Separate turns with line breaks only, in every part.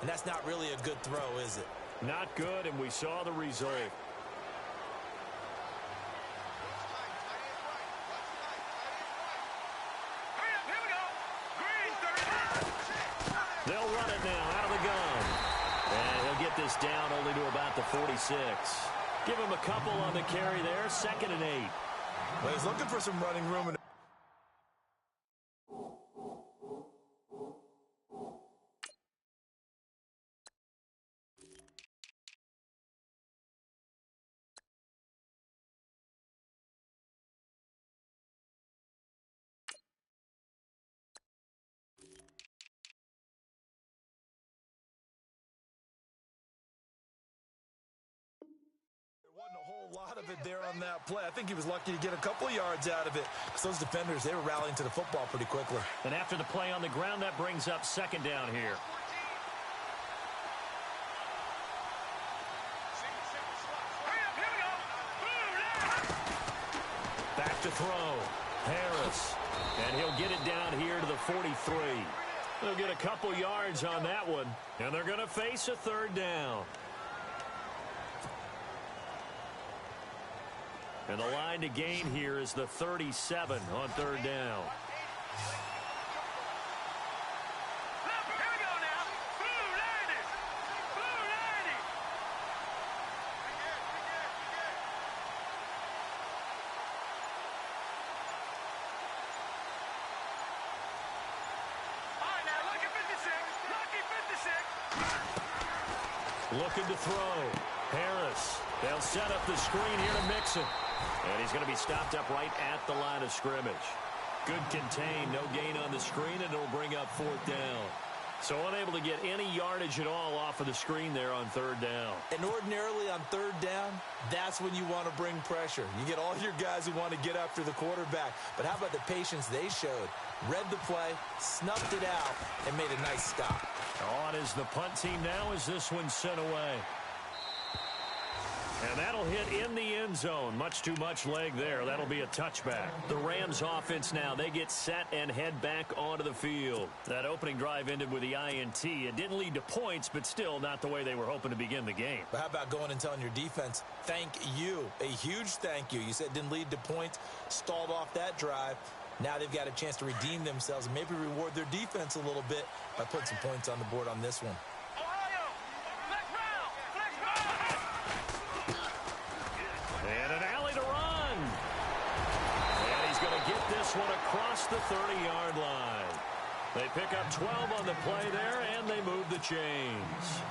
and that's not really a good throw, is it?
Not good, and we saw the result. They'll run it now out of the gun. And he'll get this down only to about the 46. Give him a couple on the carry there, 2nd and 8.
Well, he's looking for some running room. A whole lot of it there on that play. I think he was lucky to get a couple of yards out of it because those defenders, they were rallying to the football pretty quickly.
And after the play on the ground, that brings up 2nd down here. Back to throw. Harris. And he'll get it down here to the 43. They'll get a couple yards on that one, and they're going to face a 3rd down. And the line to gain here is the 37 on 3rd down. Looking to throw. Harris. They'll set up the screen here to Mixon. And he's going to be stopped up right at the line of scrimmage. Good contain, no gain on the screen, and it'll bring up 4th down. So unable to get any yardage at all off of the screen there on 3rd down.
And ordinarily on 3rd down, that's when you want to bring pressure. You get all your guys who want to get after the quarterback. But how about the patience they showed? Read the play, snuffed it out, and made a nice stop.
On is the punt team now as this one's sent away. And that'll hit in the end zone. Much too much leg there. That'll be a touchback. The Rams offense now, they get set and head back onto the field. That opening drive ended with the INT. It didn't lead to points, but still not the way they were hoping to begin the game.
But how about going and telling your defense, thank you. A huge thank you. You said it didn't lead to points, stalled off that drive. Now they've got a chance to redeem themselves and maybe reward their defense a little bit by putting some points on the board on this one.
And an alley to run. And he's going to get this one across the 30-yard line. They pick up 12 on the play there, and they move the chains.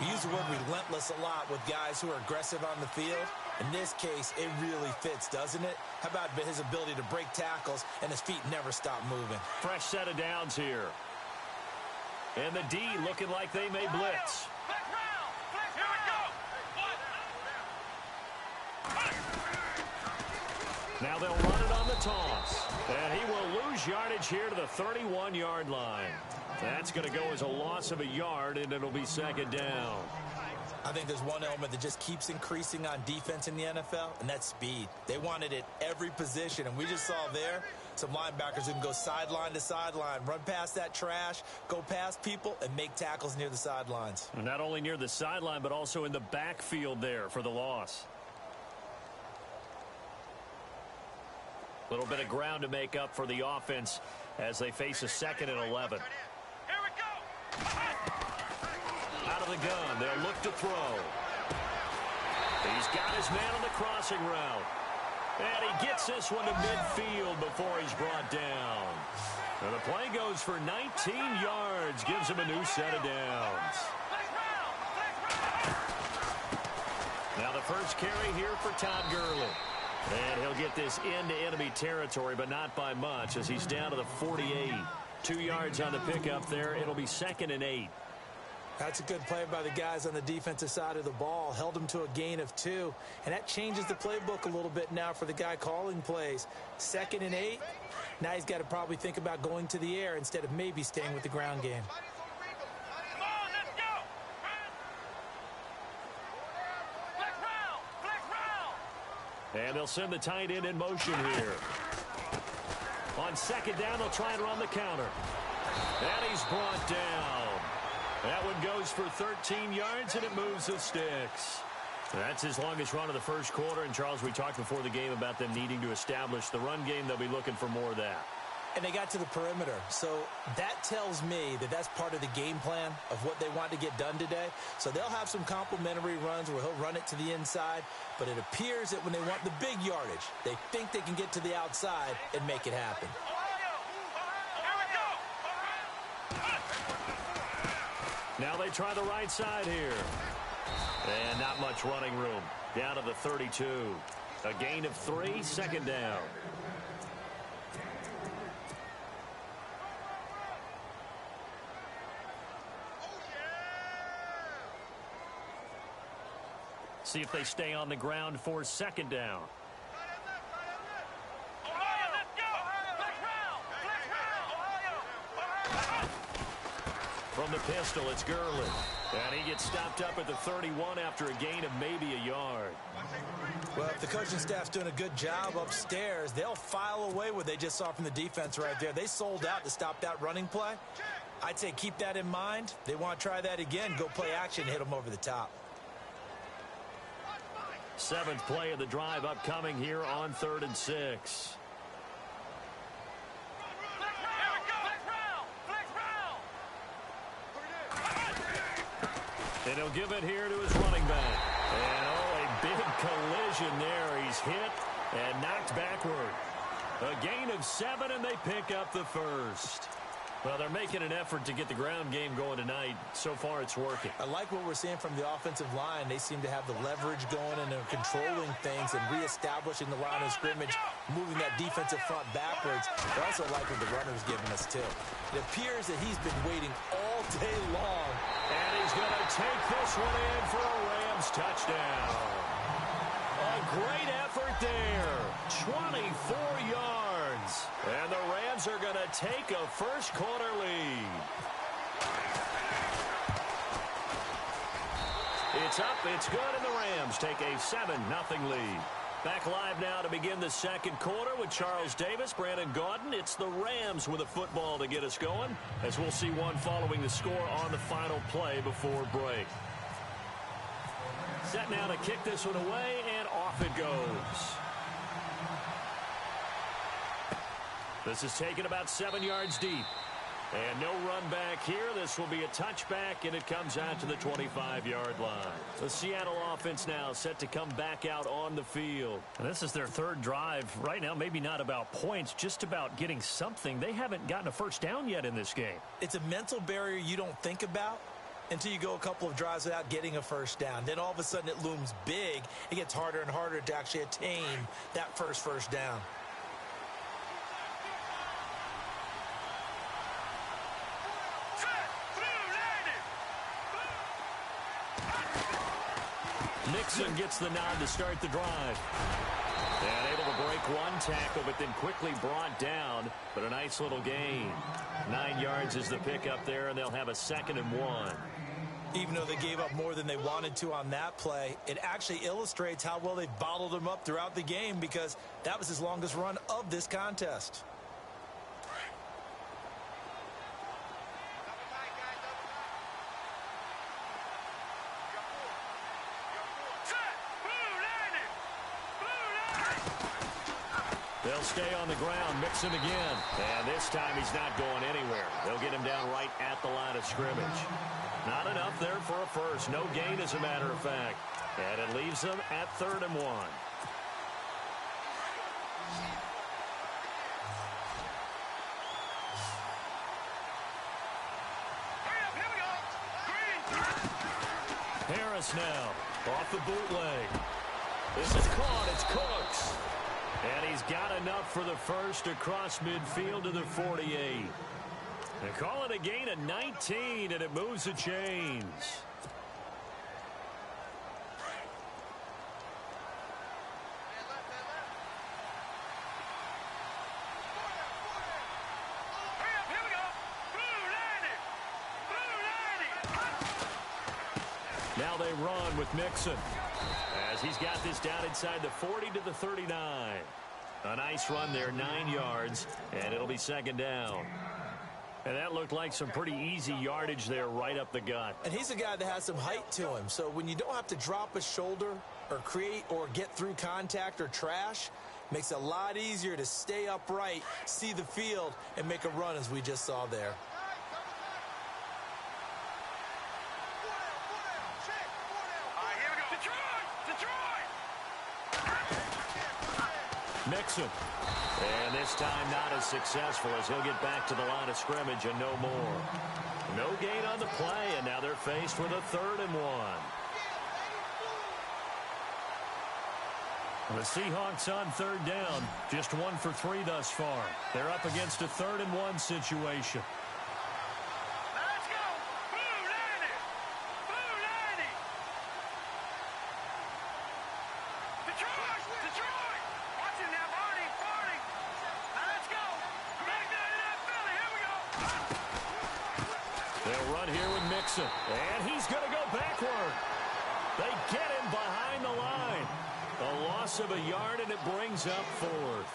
We use the word relentless a lot with guys who are aggressive on the field. In this case, it really fits, doesn't it? How about his ability to break tackles and his feet never stop moving?
Fresh set of downs here. And the D looking like they may blitz. Now they'll run it on the toss. And he will lose yardage here to the 31-yard line. That's going to go as a loss of a yard, and it'll be 2nd down.
I think there's one element that just keeps increasing on defense in the NFL, and that's speed. They want it at every position, and we just saw there some linebackers who can go sideline to sideline, run past that trash, go past people, and make tackles near the sidelines.
And not only near the sideline, but also in the backfield there for the loss. A little bit of ground to make up for the offense as they face a 2nd and 11. Out of the gun, they'll look to throw. He's got his man on the crossing route. And he gets this one to midfield before he's brought down. And the play goes for 19 yards, gives him a new set of downs. Now the first carry here for Todd Gurley. And he'll get this into enemy territory, but not by much as he's down to the 48. 2 yards on the pickup there. It'll be 2nd and 8.
That's a good play by the guys on the defensive side of the ball. Held him to a gain of 2. And that changes the playbook a little bit now for the guy calling plays. 2nd and 8. Now he's got to probably think about going to the air instead of maybe staying with the ground game.
And they'll send the tight end in motion here. On 2nd down, they'll try and run the counter. And he's brought down. That one goes for 13 yards, and it moves the sticks. That's his longest run of the first quarter. And, Charles, we talked before the game about them needing to establish the run game. They'll be looking for more of that.
And they got to the perimeter. So that tells me that that's part of the game plan of what they want to get done today. So they'll have some complimentary runs where he'll run it to the inside. But it appears that when they want the big yardage, they think they can get to the outside and make it happen.
Now they try the right side here. And not much running room. Down to the 32. A gain of 3, second down. See if they stay on the ground for second down. From the pistol, it's Gurley. And he gets stopped up at the 31 after a gain of maybe a yard.
Well, if the coaching staff's doing a good job upstairs, they'll file away what they just saw from the defense right there. They sold out to stop that running play. I'd say keep that in mind. They want to try that again, go play action, hit them over the top.
7th play of the drive upcoming here on 3rd and 6. And he'll give it here to his running back. And, oh, a big collision there. He's hit and knocked backward. A gain of 7, and they pick up the first. Well, they're making an effort to get the ground game going tonight. So far, it's working.
I like what we're seeing from the offensive line. They seem to have the leverage going, and they're controlling things and reestablishing the line of scrimmage, moving that defensive front backwards. I also like what the runner's giving us, too. It appears that he's been waiting all day long.
And he's going to take this one in for a Rams touchdown. A great effort there. 24 yards. And the Rams are going to take a first quarter lead. It's up, it's good, and the Rams take a 7-0 lead. Back live now to begin the second quarter with Charles Davis, Brandon Gaudin. It's the Rams with a football to get us going, as we'll see one following the score on the final play before break. Set now to kick this one away, and off it goes. This is taken about 7 yards deep. And no run back here. This will be a touchback, and it comes out to the 25-yard line. The Seattle offense now set to come back out on the field.
And this is their 3rd drive. Right now, maybe not about points, just about getting something. They haven't gotten a first down yet in this game.
It's a mental barrier you don't think about until you go a couple of drives without getting a first down. Then all of a sudden it looms big. It gets harder and harder to actually attain that first down.
Mixon gets the nod to start the drive. And able to break one tackle, but then quickly brought down. But a nice little gain. 9 yards is the pickup there, and they'll have a 2nd and 1.
Even though they gave up more than they wanted to on that play, it actually illustrates how well they've bottled him up throughout the game, because that was his longest run of this contest.
They'll stay on the ground, Mixon again. And this time he's not going anywhere. They'll get him down right at the line of scrimmage. Not enough there for a first. No gain, as a matter of fact. And it leaves them at 3rd and 1. Harris now off the bootleg. This is caught. It's Cooks. And he's got enough for the first across midfield to the 48. They call it a gain of 19, and it moves the chains. Now they run with Mixon, as he's got this down inside the 40 to the 39. A nice run there, 9 yards, and it'll be 2nd down.
And that looked like some pretty easy yardage there right up the gut.
And he's a guy that has some height to him. So when you don't have to drop a shoulder or create or get through contact or trash, makes it a lot easier to stay upright, see the field, and make a run as we just saw there.
Mixon. And this time not as successful as he'll get back to the line of scrimmage and no more. No gain on the play, and now they're faced with a 3rd and 1.
The Seahawks on 3rd down, just 1 for 3 thus far. They're up against a 3rd and 1 situation.
Let's go! Blue 90! Blue 90! Detroit! Detroit! Watch it now, Barney! Barney! Let's go! Back down to that Philly! Here we go!
They'll run here with Mixon.
And he's going to go backward. They get him behind the line. A loss of a yard, and it brings up 4th.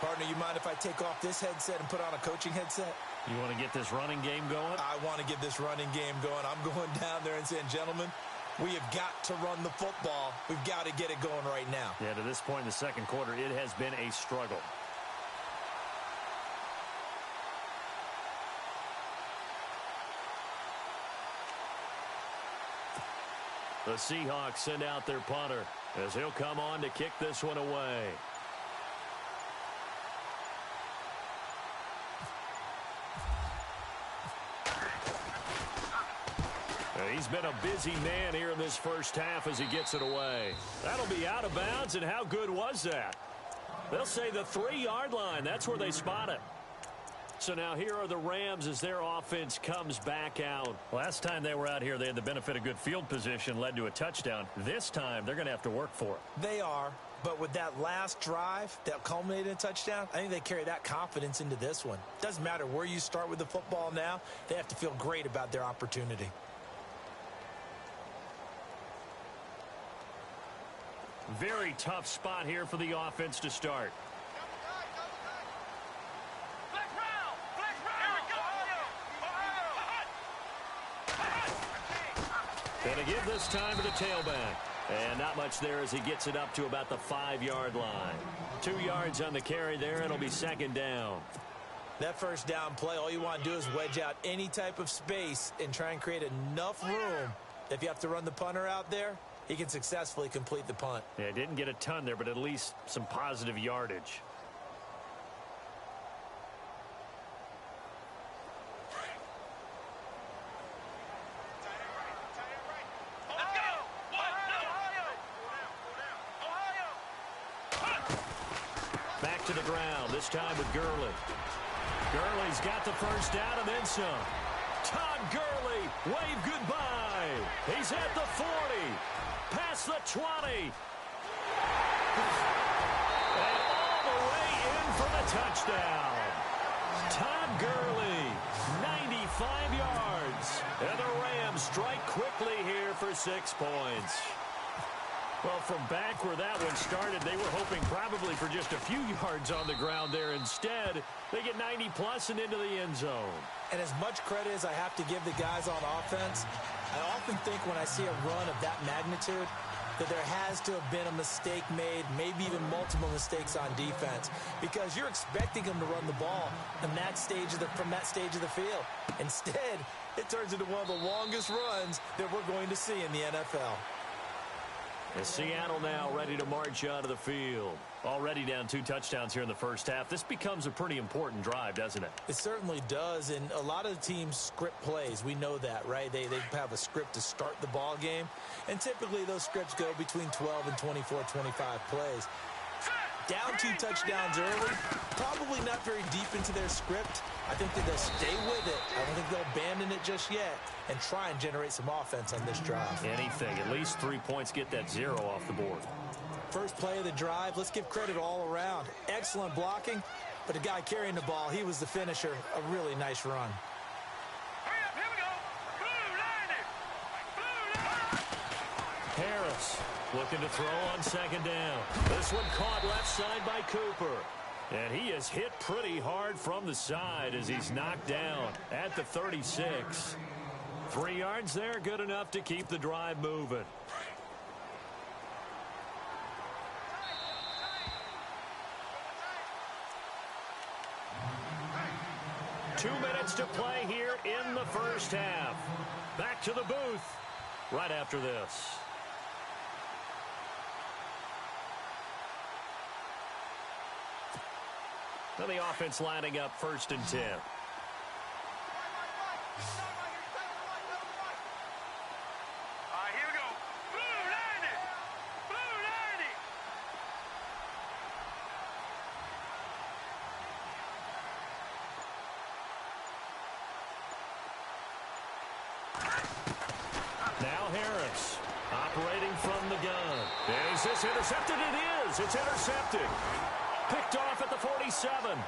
Partner, you mind if I take off this headset and put on a coaching headset?
You want to get this running game going?
I want to get this running game going. I'm going down there and saying, gentlemen, we have got to run the football. We've got to get it going right now.
Yeah, to this point in the second quarter, it has been a struggle. The Seahawks send out their punter as he'll come on to kick this one away. He's been a busy man here in this first half as he gets it away. That'll be out of bounds, and how good was that? They'll say the 3-yard line. That's where they spot it. So now here are the Rams as their offense comes back out. Last time they were out here, they had the benefit of good field position, led to a touchdown. This time, they're going to have to work for it.
They are, but with that last drive that culminated in a touchdown, I think they carry that confidence into this one. Doesn't matter where you start with the football now, they have to feel great about their opportunity.
Very tough spot here for the offense to start. And a give this time to the tailback. And not much there as he gets it up to about the 5-yard line. 2 yards on the carry there. It'll be 2nd down.
That first down play, all you want to do is wedge out any type of space and try and create enough room. If you have to run the punter out there, he can successfully complete the punt.
Yeah, didn't get a ton there, but at least some positive yardage. Back to the ground, this time with Gurley. Gurley's got the first down and then some. Todd Gurley, wave goodbye. He's at the 40, past the 20. And all the way in for the touchdown. Todd Gurley, 95 yards. And the Rams strike quickly here for 6 points. Well, from back where that one started, they were hoping probably for just a few yards on the ground there. Instead, they get 90-plus and into the end zone.
And as much credit as I have to give the guys on offense, I often think when I see a run of that magnitude that there has to have been a mistake made, maybe even multiple mistakes on defense, because you're expecting them to run the ball from that stage of the field. Instead, it turns into one of the longest runs that we're going to see in the NFL.
And Seattle now ready to march out of the field. Already down 2 touchdowns here in the first half. This becomes a pretty important drive, doesn't it?
It certainly does, and a lot of the teams script plays. We know that, right? They have a script to start the ball game, and typically those scripts go between 12 and 24, 25 plays. Down 2 touchdowns early, probably not very deep into their script. I think that they'll stay with it. I don't think they'll abandon it just yet and try and generate some offense on this drive.
Anything. At least 3 points, get that 0 off the board.
First play of the drive, let's give credit all around. Excellent blocking, but the guy carrying the ball, he was the finisher. A really nice run.
Hurry up, here we go. Blue 90.
Harris looking to throw on 2nd down. This one caught left side by Cooper.
And he is hit pretty hard from the side as he's knocked down at the 36. 3 yards there, good enough to keep the drive moving. Two minutes to play here in the first half. Back to the booth right after this. Now the offense lining up 1st and 10.
Here we go. Blue 90. Blue 90.
Now Harris operating from the gun. Is this intercepted? It is. It's intercepted. Picked off at the 47.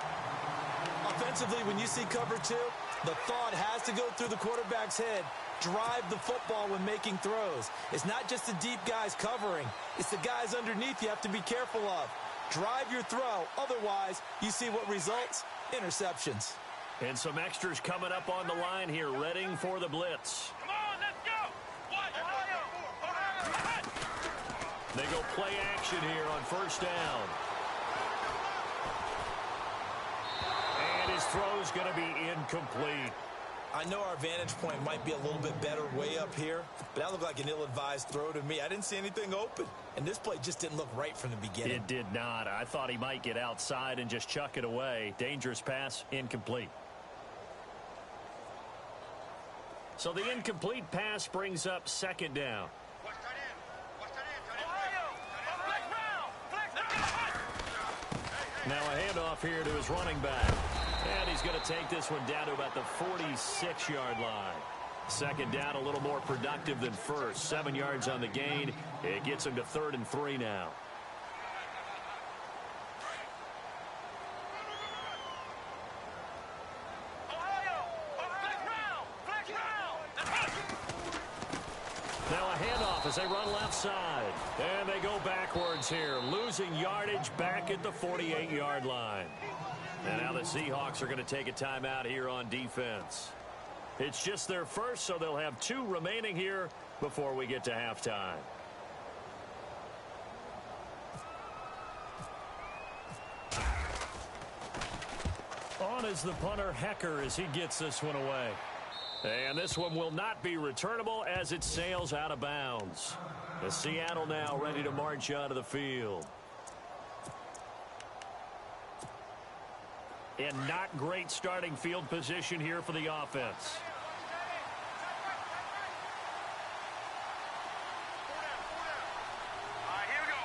Offensively, when you see cover 2, the thought has to go through the quarterback's head. Drive the football when making throws. It's not just the deep guys covering. It's the guys underneath you have to be careful of. Drive your throw. Otherwise, you see what results? Interceptions.
And some extras coming up on the line here, readying for the blitz.
Come on, let's go. Ohio.
They go play action here on 1st down. And his throw's going to be incomplete.
I know our vantage point might be a little bit better way up here, but that looked like an ill-advised throw to me. I didn't see anything open, and this play just didn't look right from the beginning.
It did not. I thought he might get outside and just chuck it away. Dangerous pass, incomplete. So the incomplete pass brings up 2nd down. Now a handoff here to his running back. And he's going to take this one down to about the 46-yard line. 2nd down, a little more productive than 1st. 7 yards on the gain. It gets him to 3rd and 3 now. Now a handoff as they run left side. And they go backwards here, losing yardage back at the 48-yard line. And now the Seahawks are going to take a timeout here on defense. It's just their first, so they'll have 2 remaining here before we get to halftime. On is the punter, Hecker, as he gets this one away. And this one will not be returnable as it sails out of bounds. The Seattle now ready to march onto the field. And not great starting field position here for the offense.
Here we go.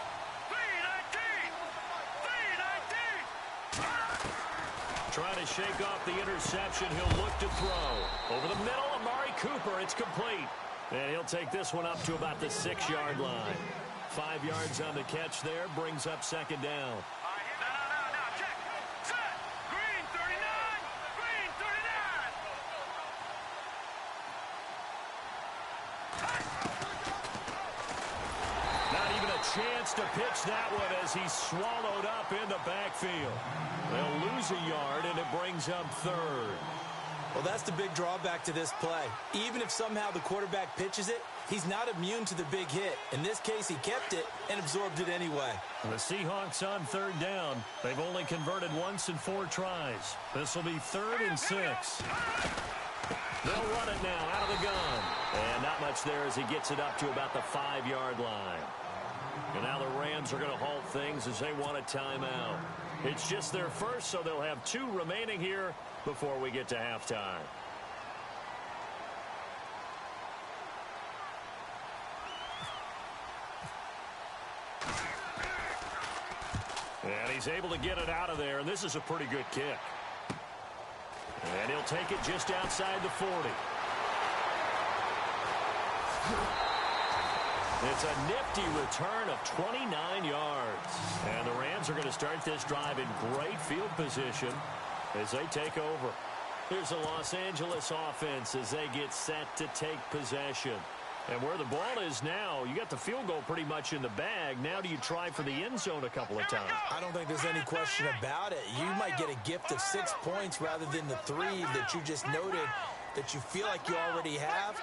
3-19.
Trying to shake off the interception. He'll look to throw. Over the middle, Amari Cooper. It's complete. And he'll take this one up to about the 6-yard line. 5 yards on the catch there. Brings up 2nd down.
Now, check. Set. Green 39. Green 39.
Not even a chance to pitch that one as he's swallowed up in the backfield. They'll lose a yard, and it brings up 3rd.
Well, that's the big drawback to this play. Even if somehow the quarterback pitches it, he's not immune to the big hit. In this case, he kept it and absorbed it anyway.
The Seahawks on 3rd down. They've only converted once in 4 tries. This will be 3rd and 6. They'll run it now out of the gun. And not much there as he gets it up to about the 5-yard line. And now the Rams are going to halt things as they want a timeout. It's just their first, so they'll have 2 remaining here before we get to halftime. And he's able to get it out of there, and this is a pretty good kick. And he'll take it just outside the 40. It's a nifty return of 29 yards. And the Rams are going to start this drive in great field position as they take over. Here's the Los Angeles offense as they get set to take possession. And where the ball is now, you got the field goal pretty much in the bag. Now do you try for the end zone a couple of times?
I don't think there's any question about it. You might get a gift of 6 points rather than the 3 that you just noted that you feel like you already have.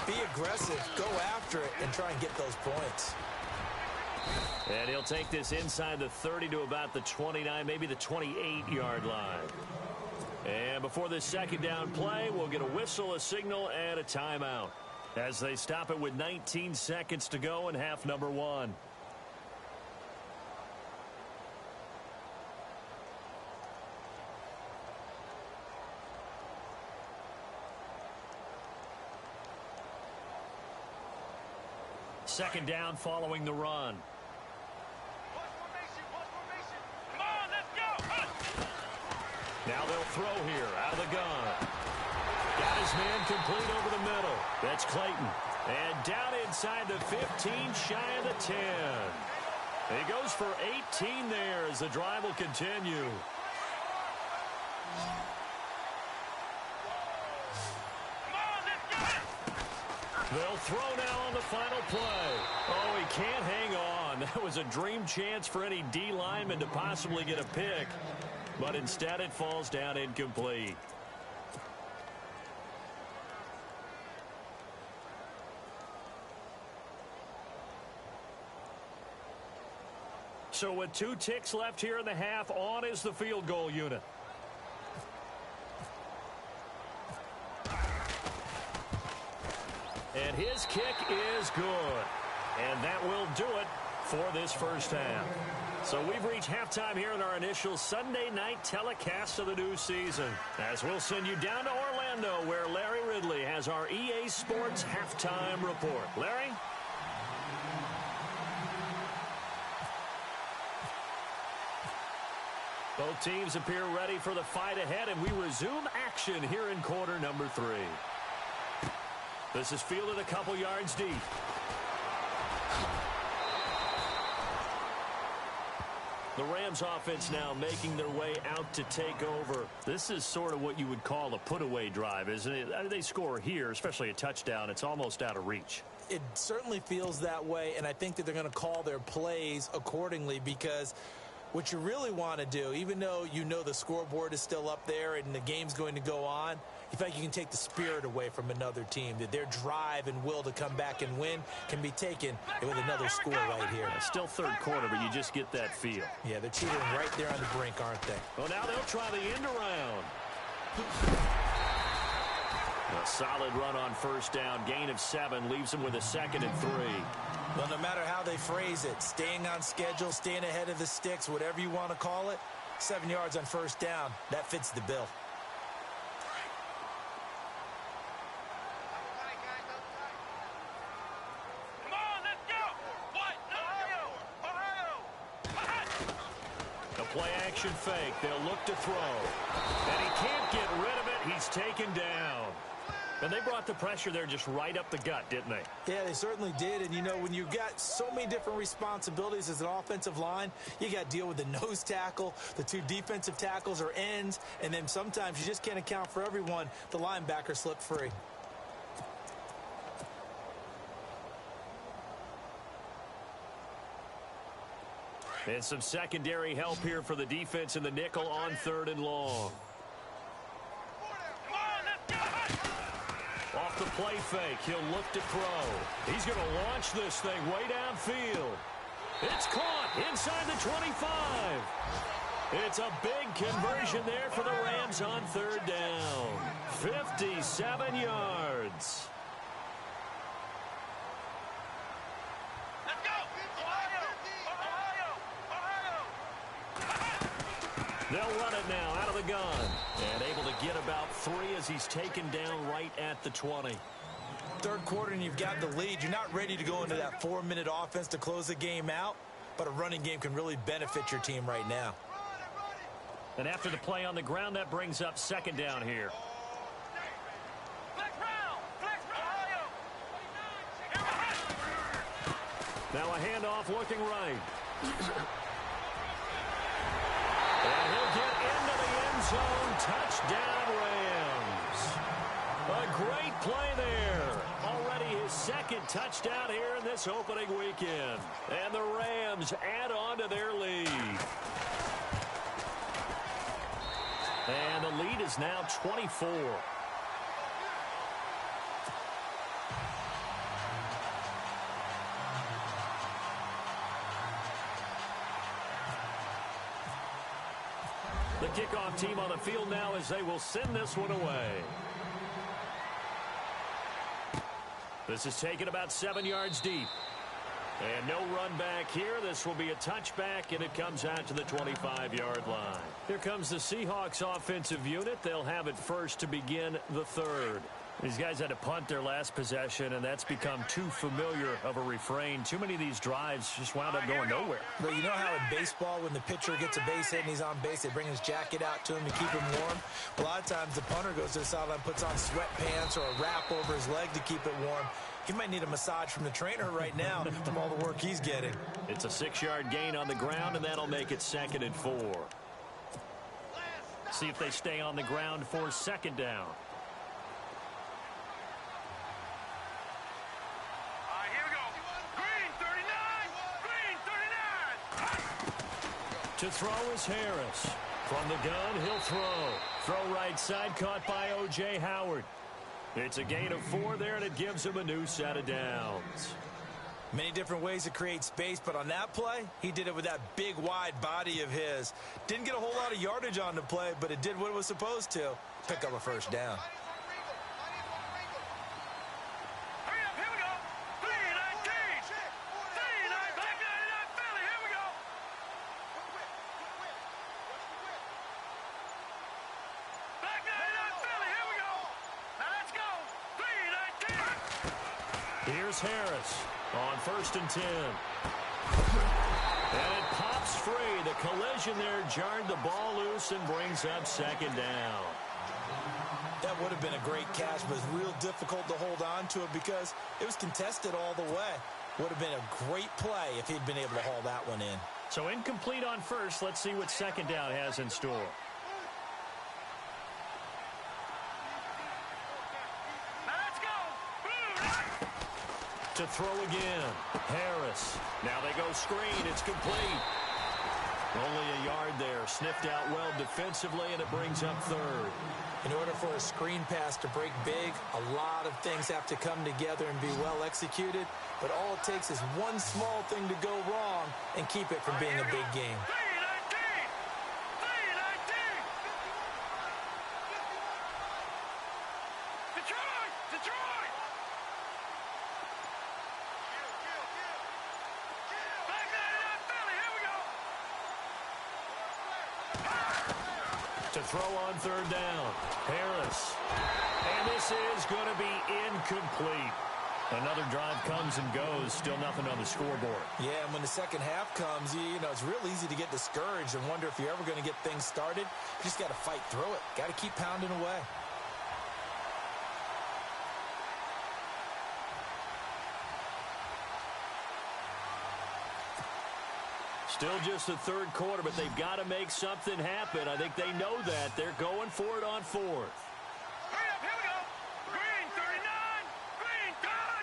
Be aggressive, go after it, and try and get those points.
And he'll take this inside the 30 to about the 29, maybe the 28-yard line. And before this second down play, we'll get a whistle, a signal, and a timeout as they stop it with 19 seconds to go in half number 1. Second down following the run.
Come on, let's go.
Now they'll throw here out of the gun. Got his man complete over the middle. That's Clayton. And down inside the 15, shy of the 10. He goes for 18 there as the drive will continue. They'll throw now on the final play. Oh, he can't hang on. That was a dream chance for any D lineman to possibly get a pick. But instead it falls down incomplete. So with 2 ticks left here in the half, on is the field goal unit. And his kick is good. And that will do it for this first half. So we've reached halftime here in our initial Sunday night telecast of the new season. As we'll send you down to Orlando, where Larry Ridley has our EA Sports halftime report. Larry? Both teams appear ready for the fight ahead, and we resume action here in quarter number 3. This is fielded a couple yards deep. The Rams offense now making their way out to take over. This is sort of what you would call a put-away drive, isn't it? They score here, especially a touchdown. It's almost out of reach.
It certainly feels that way, and I think that they're going to call their plays accordingly, because what you really want to do, even though you know the scoreboard is still up there and the game's going to go on, you feel like you can take the spirit away from another team, that their drive and will to come back and win can be taken with another score right here.
It's still third quarter, but you just get that feel.
Yeah, they're teetering right there on the brink, aren't they?
Well, now they'll try the end around. A solid run on first down. Gain of 7 leaves them with a 2nd and 3.
Well, no matter how they phrase it, staying on schedule, staying ahead of the sticks, whatever you want to call it, 7 yards on first down, that fits the bill.
Come on, let's go. What? Ohio.
A play-action fake. They'll look to throw. And he can't get rid of it. He's taken down. And they brought the pressure there just right up the gut, didn't they?
Yeah, they certainly did. And, you know, when you've got so many different responsibilities as an offensive line, you got to deal with the nose tackle, the 2 defensive tackles or ends, and then sometimes you just can't account for everyone. The linebacker slipped free.
And some secondary help here for the defense in the nickel on 3rd and long. Off the play fake, he'll look to throw. He's going to launch this thing way downfield. It's caught inside the 25. It's a big conversion there for the Rams on 3rd down. 57 yards.
Let's go. Ohio.
They'll run it now out of the gun. And able to get about 3 as he's taken down right at the 20.
Third quarter and you've got the lead. You're not ready to go into that 4-minute offense to close the game out, but a running game can really benefit your team right now.
And after the play on the ground, that brings up 2nd down here. Now a handoff looking right. And he'll get into the end zone. Touchdown, Rams. A great play there. Already his second touchdown here in this opening weekend. And the Rams add on to their lead. And the lead is now 24. The kickoff team on the field now as they will send this one away. This is taken about 7 yards deep. And no run back here. This will be a touchback, and it comes out to the 25-yard line. Here comes the Seahawks offensive unit. They'll have it first to begin the third. These guys had to punt their last possession, and that's become too familiar of a refrain. Too many of these drives just wound up going nowhere.
But you know how in baseball, when the pitcher gets a base hit and he's on base, they bring his jacket out to him to keep him warm? A lot of times the punter goes to the sideline, puts on sweatpants or a wrap over his leg to keep it warm. He might need a massage from the trainer right now from all the work he's getting.
It's a 6-yard gain on the ground, and that'll make it 2nd and 4. See if they stay on the ground for 2nd down. To throw is Harris. From the gun, he'll throw. Throw right side, caught by O.J. Howard. It's a gain of 4 there, and it gives him a new set of downs.
Many different ways to create space, but on that play, he did it with that big, wide body of his. Didn't get a whole lot of yardage on the play, but it did what it was supposed to. Pick up a 1st down.
Here's Harris on 1st and 10. And it pops free. The collision there jarred the ball loose and brings up 2nd down.
That would have been a great catch, but it's real difficult to hold on to it because it was contested all the way. Would have been a great play if he'd been able to haul that one in.
So incomplete on 1st. Let's see what 2nd down has in store. To throw again. Harris. Now they go screen. It's complete. Only a yard there. Sniffed out well defensively, and it brings up 3rd.
In order for a screen pass to break big, a lot of things have to come together and be well executed. But all it takes is one small thing to go wrong and keep it from being a big game.
To throw on 3rd down. Harris. And this is going to be incomplete. Another drive comes and goes. Still nothing on the scoreboard.
Yeah, and when the second half comes, you know, it's real easy to get discouraged and wonder if you're ever going to get things started. You just got to fight through it. Got to keep pounding away.
Still just the 3rd quarter, but they've got to make something happen. I think they know that. They're going for it on 4th.
Hurry up, here we go. Green, 39. Green, gone.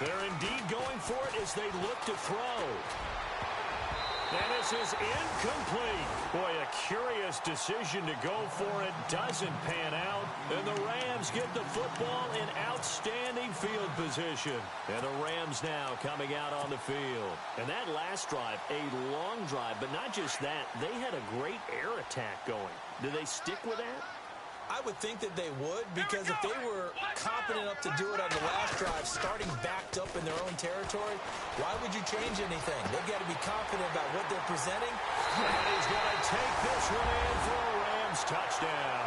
They're indeed going for it as they look to throw. And this is incomplete. Boy, a curious decision to go for it. Doesn't pan out. And the Rams get the football in outstanding field position. And the Rams now coming out on the field. And that last drive, a long drive. But not just that, they had a great air attack going. Do they stick with that?
I would think that they would, because if they were confident enough to do it on the last drive, starting backed up in their own territory, why would you change anything? They've got to be confident about what they're presenting.
And he's going to take this one in for a Rams touchdown.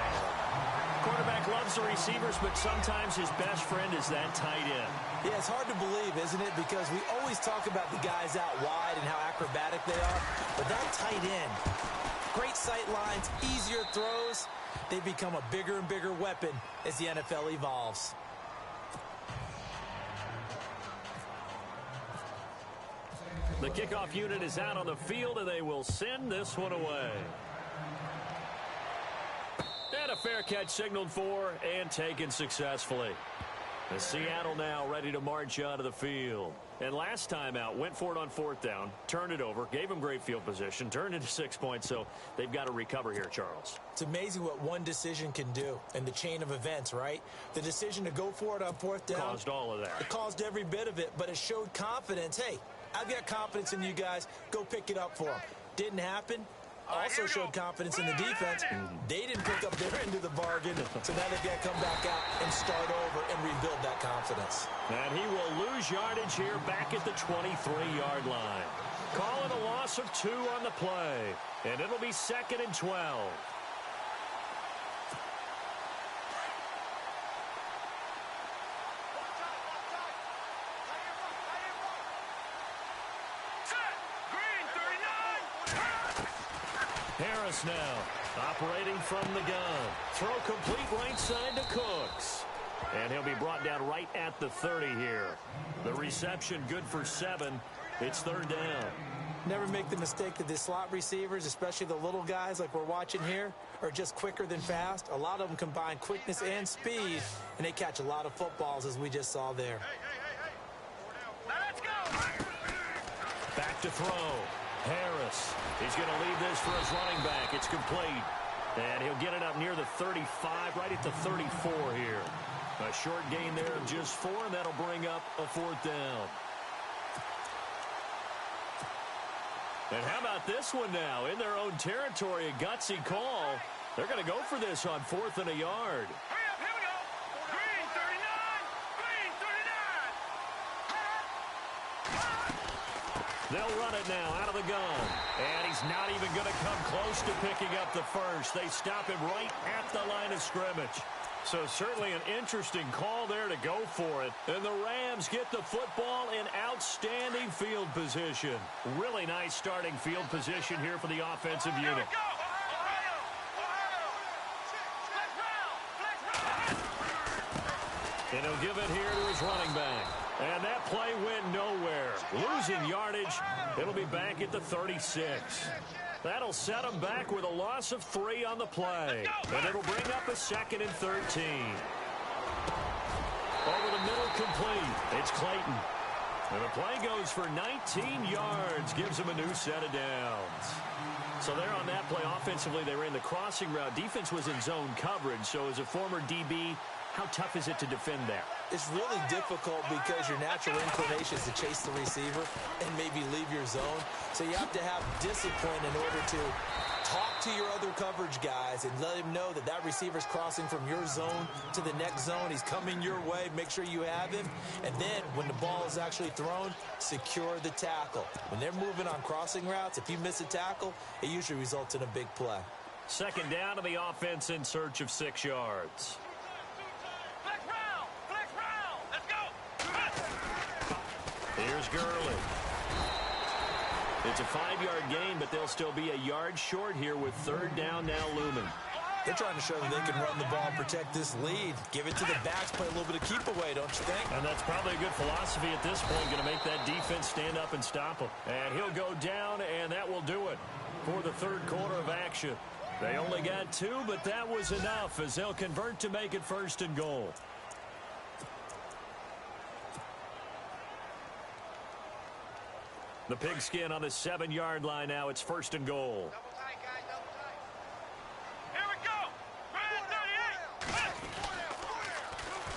Quarterback loves the receivers, but sometimes his best friend is that tight end.
Yeah, it's hard to believe, isn't it? Because we always talk about the guys out wide and how acrobatic they are, but that tight end, great sight lines, easier throws. They become a bigger and bigger weapon as the NFL evolves.
The kickoff unit is out on the field, and they will send this one away. And a fair catch signaled for and taken successfully. The Seattle now ready to march out of the field. And last time out, went for it on 4th down, turned it over, gave them great field position, turned into 6 points, so they've got to recover here, Charles.
It's amazing what one decision can do in the chain of events, right? The decision to go for it on 4th down.
Caused all of that.
It caused every bit of it, but it showed confidence. Hey, I've got confidence in you guys. Go pick it up for them. Didn't happen. Also showed confidence in the defense. They didn't pick up their end of the bargain, so now they've got to come back out and start over and rebuild that confidence.
And he will lose yardage here back at the 23-yard line. Call it a loss of 2 on the play, and it'll be 2nd and 12. Harris now operating from the gun. Throw complete right side to Cooks. And he'll be brought down right at the 30 here. The reception good for 7. It's 3rd down.
Never make the mistake that the slot receivers, especially the little guys like we're watching here, are just quicker than fast. A lot of them combine quickness and speed, and they catch a lot of footballs, as we just saw there.
Let's go.
Back to throw. Harris. He's going to leave this for his running back. It's complete. And he'll get it up near the 35, right at the 34 here. A short gain there of just 4, and that'll bring up a 4th down. And how about this one now? In their own territory, a gutsy call. They're going to go for this on 4th and a yard.
Hurry up, here we go. Green 39. Green 39.
They'll run it now out of the gun. And he's not even going to come close to picking up the first. They stop him right at the line of scrimmage. So certainly an interesting call there to go for it. And the Rams get the football in outstanding field position. Really nice starting field position here for the offensive unit.
Here we go. Ohio. Ohio. Flex route.
And he'll give it here to his running back. And that play went nowhere. Losing yardage. It'll be back at the 36. That'll set them back with a loss of 3 on the play. And it'll bring up a 2nd and 13. Over the middle complete. It's Clayton. And the play goes for 19 yards. Gives him a new set of downs. So there on that play, offensively, they ran the crossing route. Defense was in zone coverage. So as a former DB, how tough is it to defend that?
It's really difficult because your natural inclination is to chase the receiver and maybe leave your zone. So you have to have discipline in order to talk to your other coverage guys and let him know that that receiver's crossing from your zone to the next zone. He's coming your way. Make sure you have him. And then when the ball is actually thrown, secure the tackle. When they're moving on crossing routes, if you miss a tackle, it usually results in a big play.
2nd down to the offense in search of 6 yards.
Flex route. Flex route. Let's go.
Here's Gurley. It's a 5-yard gain, but they'll still be a yard short here with 3rd down now looming.
They're trying to show that they can run the ball and protect this lead. Give it to the backs, play a little bit of keep away, don't you think?
And that's probably a good philosophy at this point, going to make that defense stand up and stop him. And he'll go down, and that will do it for the 3rd quarter of action. They only got 2, but that was enough as they'll convert to make it 1st and goal. The pigskin on the 7-yard line now. It's 1st and goal.
Double tight, guys. Double tight. Here we go. Green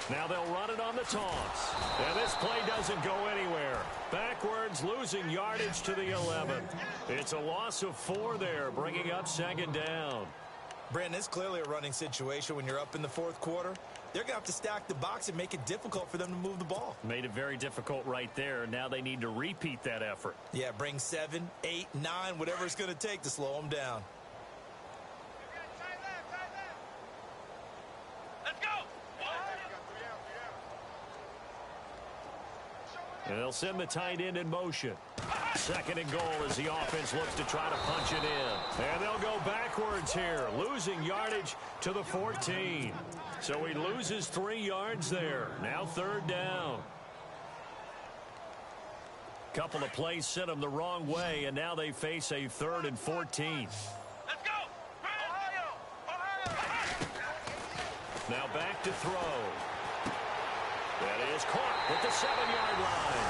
38.
Now they'll run it on the toss. And this play doesn't go anywhere. Backwards, losing yardage to the 11. It's a loss of 4 there, bringing up 2nd down.
Brandon, it's clearly a running situation when you're up in the 4th quarter. They're going to have to stack the box and make it difficult for them to move the ball.
Made it very difficult right there. Now they need to repeat that effort.
Yeah, bring 7, 8, 9, whatever it's going to take to slow them down.
Let's go.
And they'll send the tight end in motion. 2nd and goal as the offense looks to try to punch it in. And they'll go backwards here, losing yardage to the 14. So he loses 3 yards there. Now 3rd down. Couple of plays sent them the wrong way, and now they face a 3rd and 14.
Let's go. Ohio. Ohio.
Now back to throw. That is caught at the 7-yard line.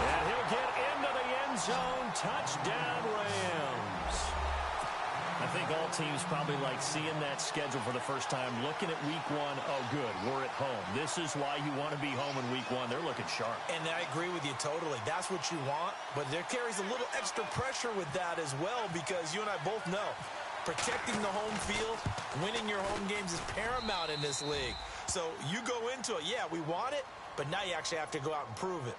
And he'll get into the end zone. Touchdown, Rams.
I think all teams probably like seeing that schedule for the first time, looking at week 1. Oh, good, we're at home. This is why you want to be home in week 1. They're looking sharp.
And I agree with you totally. That's what you want, but there carries a little extra pressure with that as well, because you and I both know protecting the home field, winning your home games is paramount in this league. So you go into it, yeah, we want it, but now you actually have to go out and prove it.